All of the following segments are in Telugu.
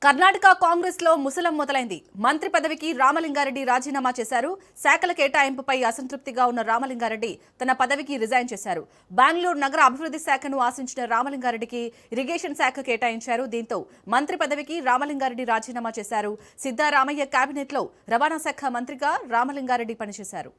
కర్ణాటక కాంగ్రెస్ లో ముసలం మొదలైంది. మంత్రి పదవికి రామలింగారెడ్డి రాజీనామా చేశారు. శాఖల కేటాయింపుపై అసంతృప్తిగా ఉన్న రామలింగారెడ్డి తన పదవికి రిజైన్ చేశారు. బెంగళూరు నగర అభివృద్ధి శాఖను ఆశించిన రామలింగారెడ్డికి ఇరిగేషన్ శాఖ కేటాయించారు. దీంతో మంత్రి పదవికి రామలింగారెడ్డి రాజీనామా చేశారు. సిద్దారామయ్య కేబినెట్ లో రవాణా శాఖ మంత్రిగా రామలింగారెడ్డి పనిచేశారు.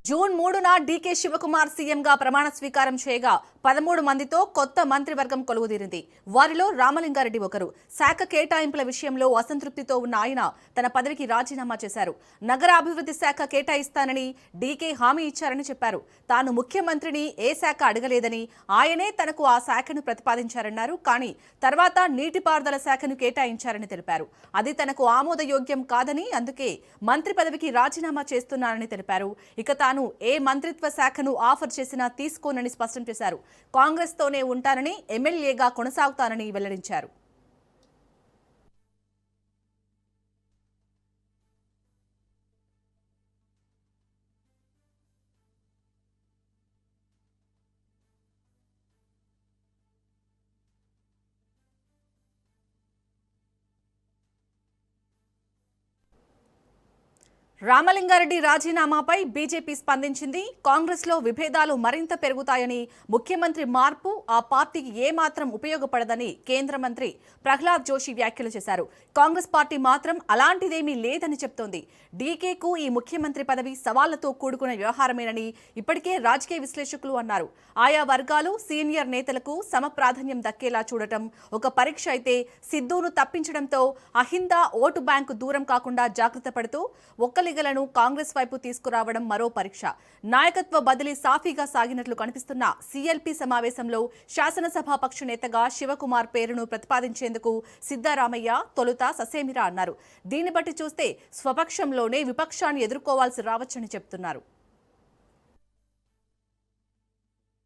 జూన్ 3న డీకే శివకుమార్ సీఎంగా ప్రమాణ స్వీకారం చేయగా 13 మందితో కొత్త మంత్రివర్గం కొలువుదీరింది. వారిలో రామలింగారెడ్డి ఒకరు. శాఖ కేటాయింపుల విషయంలో అసంతృప్తితో ఉన్న ఆయన తన పదవికి రాజీనామా చేశారు. నగర అభివృద్ధి శాఖ కేటాయిస్తానని డీకే హామీ ఇచ్చారని చెప్పారు. తాను ముఖ్యమంత్రిని ఏ శాఖ అడగలేదని, ఆయనే తనకు ఆ శాఖను ప్రతిపాదించారన్నారు. కానీ తర్వాత నీటిపారుదల శాఖను కేటాయించారని తెలిపారు. అది తనకు ఆమోదయోగ్యం కాదని, అందుకే మంత్రి పదవికి రాజీనామా చేస్తున్నానని తెలిపారు. ఇక తాను ఏ మంత్రిత్వ శాఖను ఆఫర్ చేసినా తీసుకోనని స్పష్టం చేశారు. కాంగ్రెస్ తోనే ఉంటానని, ఎమ్మెల్యేగా కొనసాగుతానని వెల్లడించారు. రామలింగారెడ్డి రాజీనామాపై బీజేపీ స్పందించింది. కాంగ్రెస్ లో విభేదాలు మరింత పెరుగుతాయని, ముఖ్యమంత్రి మార్పు ఆ పార్టీకి ఏమాత్రం ఉపయోగపడదని కేంద్ర మంత్రి ప్రహ్లాద్ జోషి వ్యాఖ్యలు చేశారు. కాంగ్రెస్ పార్టీ మాత్రం అలాంటిదేమీ లేదని చెప్తోంది. డీకేకు ఈ ముఖ్యమంత్రి పదవి సవాళ్లతో కూడుకున్న వ్యవహారమేనని ఇప్పటికే రాజకీయ విశ్లేషకులు అన్నారు. ఆయా వర్గాలు సీనియర్ నేతలకు సమ ప్రాధాన్యం దక్కేలా చూడటం ఒక పరీక్ష అయితే, సిద్ధూను తప్పించడంతో అహిందా ఓటు బ్యాంకు దూరం కాకుండా జాగ్రత్త పడుతూ ఒక్కలిగలను కాంగ్రెస్ వైపు తీసుకురావడం మరో పరీక్ష. నాయకత్వ బదిలీ సాఫీగా సాగినట్లు కనిపిస్తున్న సీఎల్పీ సమావేశంలో శాసనసభాపక్ష నేతగా శివకుమార్ పేరును ప్రతిపాదించేందుకు సిద్దారామయ్య తొలుత ససేమిరా అన్నారు. దీన్ని బట్టి చూస్తే స్వపక్షంలోనే విపక్షాన్ని ఎదుర్కోవాల్సి రావచ్చని చెప్తున్నారు.